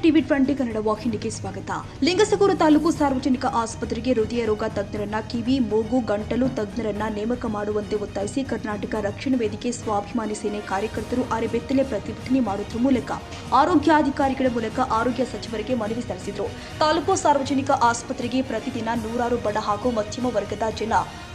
TV 20 Kannada ವಾಹಿನಿಗೆ ಸ್ವಾಗತ. ಲಿಂಗಸಗೂರು ತಾಲೂಕು ಸಾರ್ವಜನಿಕ ಆಸ್ಪತ್ರೆಗೆ ಹೃದಯ ರೋಗ ತಜ್ಞರನ್ನ, ಕಿವಿ, ಮೂಗು, ಗಂಟಲು ತಜ್ಞರನ್ನ ನೇಮಕ ಮಾಡುವಂತೆ ಒತ್ತಾಯಿಸಿ ಕರ್ನಾಟಕ ರಕ್ಷಣಾ ವೇದಿಕೆ ಸ್ವಾಭಿಮಾನಿ ಸೇನೆ ಕಾರ್ಯಕರ್ತರು ಅರೆಬೆತ್ತಲೆ ಪ್ರತಿಭಟನೆ ಮಾಡುವುದರ ಮೂಲಕ ಆರೋಗ್ಯಾಧಿಕಾರಿಗಳ ಮೂಲಕ ಆರೋಗ್ಯ ಸಚಿವರಿಗೆ ಮನವಿ ಸಲ್ಲಿಸಿದರು. ತಾಲೂಕು ಸಾರ್ವಜನಿಕ ಆಸ್ಪತ್ರೆಗೆ ಪ್ರತಿದಿನ ನೂರಾರು ಬಡ ಹಾಗೂ ಮಧ್ಯಮ ವರ್ಗದ ಜನ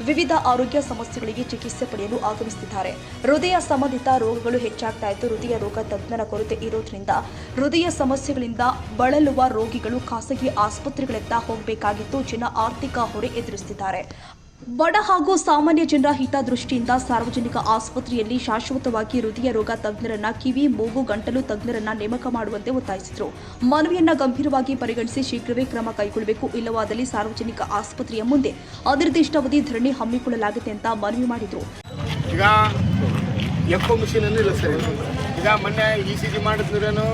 ವಿವಿಧ ಆರೋಗ್ಯ ಸಮಸ್ಯೆಗಳಿಗೆ ಚಿಕಿತ್ಸೆ ಪಡೆಯಲು ಆಗಮಿಸುತ್ತಿದ್ದಾರೆ. ಹೃದಯ ಸಂಬಂಧಿತ ರೋಗಗಳು ಹೆಚ್ಚಾಗ್ತಾ ಇದ್ದು, ಹೃದಯ ರೋಗ ತಜ್ಞರ ಕೊರತೆ ಇರೋದ್ರಿಂದ ಹೃದಯ ಸಮಸ್ಯೆಗಳಿಂದ ಬಳಲುವ ರೋಗಿಗಳು ಖಾಸಗಿ ಆಸ್ಪತ್ರೆಗಳತ್ತ ಹೋಗಬೇಕಾಗಿದ್ದು, ಜನ ಆರ್ಥಿಕ ಹೊರೆ ಎದುರಿಸುತ್ತಿದ್ದಾರೆ. ಬಡ ಹಾಗೂ ಸಾಮಾನ್ಯ ಜನರ ಹಿತದೃಷ್ಟಿಯಿಂದ ಸಾರ್ವಜನಿಕ ಆಸ್ಪತ್ರೆಯಲ್ಲಿ ಶಾಶ್ವತವಾಗಿ ಹೃದಯ ರೋಗ ತಜ್ಞರನ್ನ, ಕಿವಿ, ಮೂಗು, ಗಂಟಲು ತಜ್ಞರನ್ನ ನೇಮಕ ಮಾಡುವಂತೆ ಒತ್ತಾಯಿಸಿದರು. ಮನವಿಯನ್ನ ಗಂಭೀರವಾಗಿ ಪರಿಗಣಿಸಿ ಶೀಘ್ರವೇ ಕ್ರಮ ಕೈಗೊಳ್ಳಬೇಕು, ಇಲ್ಲವಾದಲ್ಲಿ ಸಾರ್ವಜನಿಕ ಆಸ್ಪತ್ರೆಯ ಮುಂದೆ ಅನಿರ್ದಿಷ್ಟಾವಧಿ ಧರಣಿ ಹಮ್ಮಿಕೊಳ್ಳಲಾಗಿದೆ ಅಂತ ಮನವಿ ಮಾಡಿದರು. ಈಗ ಎಕೋ ಮಿಷಿನ್ ಇಲ್ಲ ಸರ್. ಈಗ ಮೊನ್ನೆ ECG ಮಾಡಿದ್ರೇನು,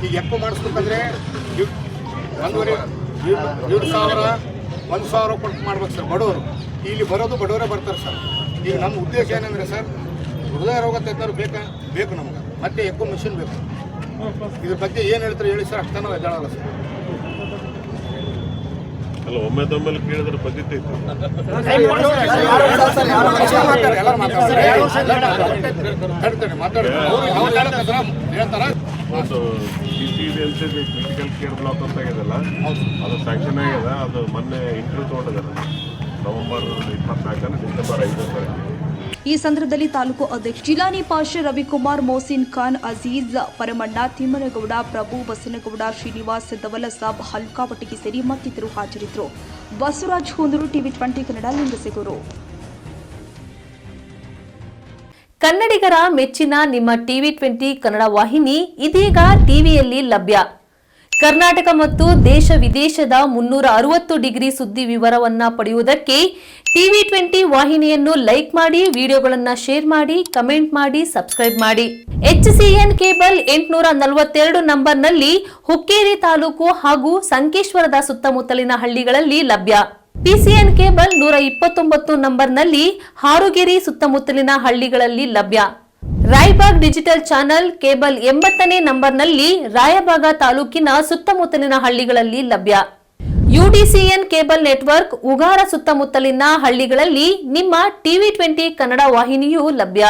ಈಗ ಎಕೋ ಮಾಡಿಸ್ಬೇಕಂದ್ರೆ 1,000 ಕೊಟ್ಟು ಮಾಡ್ಬೇಕು ಸರ್ ಬಡವರು. ಇಲ್ಲಿ ಬರೋದು ಬಡವರೇ ಬರ್ತಾರೆ ಸರ್. ಈಗ ನಮ್ಮ ಉದ್ದೇಶ ಏನಂದರೆ ಸರ್, ಹೃದಯ ರೋಗ ತಜ್ಞರು ಬೇಕು ನಮ್ಗೆ, ಮತ್ತೆ ಎಕೋ ಮಿಷಿನ್ ಬೇಕು. ಇದ್ರ ಬಗ್ಗೆ ಏನು ಹೇಳ್ತಾರೆ ಹೇಳಿ ಸರ್, ಅಷ್ಟನೂ ಎದ್ದಾಳಲ್ಲ ಸರ್. ಅಲ್ಲ, ಒಮ್ಮೆದೊಮ್ಮೆಲೆ ಕೇಳಿದ್ರೆ ಪದ್ಧತಿ ಕ್ರಿಟಿಕಲ್ ಕೇರ್ ಬ್ಲಾಕ್ ಅಂತ ಆಗಿದೆಲ್ಲ, ಅದು ಸ್ಯಾಂಕ್ಷನ್ ಆಗಿದೆ. ಅದು ಮೊನ್ನೆ ಇಂಟರ್ವ್ಯೂ ತೊಗೊಂಡಿದ್ದಾರೆ ನವೆಂಬರ್ 24 ಡಿಸೆಂಬರ್ 5 ಈ ಸಂದರ್ಭದಲ್ಲಿ ತಾಲೂಕು ಅಧ್ಯಕ್ಷ ಜಿಲಾನಿ ಪಾಷಾ, ರವಿಕುಮಾರ್, ಮೋಸಿನ್ ಖಾನ್, ಅಜೀಜ್, ಪರಮಣ್ಣ, ತಿಮ್ಮನಗೌಡ, ಪ್ರಭು, ಬಸನಗೌಡ, ಶ್ರೀನಿವಾಸ್, ದವಲ ಸಾಬ್, ಹಲ್ಕಾವಟಿಗೆ ಸೇರಿ ಮತ್ತಿತರರು ಹಾಜರಿದ್ದರು. ಬಸವರಾಜ್ ಹುಂದೂರು, ಟಿವಿ 20 ಕನ್ನಡ, ಲಿಂಗಸಗೂರು. ಕನ್ನಡಿಗರ ಮೆಚ್ಚಿನ ನಿಮ್ಮ ಟಿವಿ 20 ಕನ್ನಡ ವಾಹಿನಿ ಇದೀಗ ಟಿವಿಯಲ್ಲಿ ಲಭ್ಯ. ಕರ್ನಾಟಕ ಮತ್ತು ದೇಶ ವಿದೇಶದ 360 ಡಿಗ್ರಿ ಸುದ್ದಿ ವಿವರವನ್ನ ಪಡೆಯುವುದಕ್ಕೆ ಟಿವಿ 20 ವಾಹಿನಿಯನ್ನು ಲೈಕ್ ಮಾಡಿ, ವಿಡಿಯೋಗಳನ್ನು ಶೇರ್ ಮಾಡಿ, ಕಮೆಂಟ್ ಮಾಡಿ, ಸಬ್ಸ್ಕ್ರೈಬ್ ಮಾಡಿ. HCN ಕೇಬಲ್ 842 ನಂಬರ್ನಲ್ಲಿ ಹುಕ್ಕೇರಿ ತಾಲೂಕು ಹಾಗೂ ಸಂಕೇಶ್ವರದ ಸುತ್ತಮುತ್ತಲಿನ ಹಳ್ಳಿಗಳಲ್ಲಿ ಲಭ್ಯ. PCN ಕೇಬಲ್ 129 ನಂಬರ್ನಲ್ಲಿ ಹಾರುಗೆರೆ ಸುತ್ತಮುತ್ತಲಿನ ಹಳ್ಳಿಗಳಲ್ಲಿ ಲಭ್ಯ. ರಾಯಬಾಗ್ ಡಿಜಿಟಲ್ ಚಾನೆಲ್ ಕೇಬಲ್ 80ನೇ ನಂಬರ್ನಲ್ಲಿ ರಾಯಬಾಗ ತಾಲೂಕಿನ ಸುತ್ತಮುತ್ತಲಿನ ಹಳ್ಳಿಗಳಲ್ಲಿ ಲಭ್ಯ. UDCN ಕೇಬಲ್ ನೆಟ್ವರ್ಕ್ ಉಗಾರ ಸುತ್ತಮುತ್ತಲಿನ ಹಳ್ಳಿಗಳಲ್ಲಿ ನಿಮ್ಮ ಟಿವಿ 20 ಕನ್ನಡ ವಾಹಿನಿಯೂ ಲಭ್ಯ.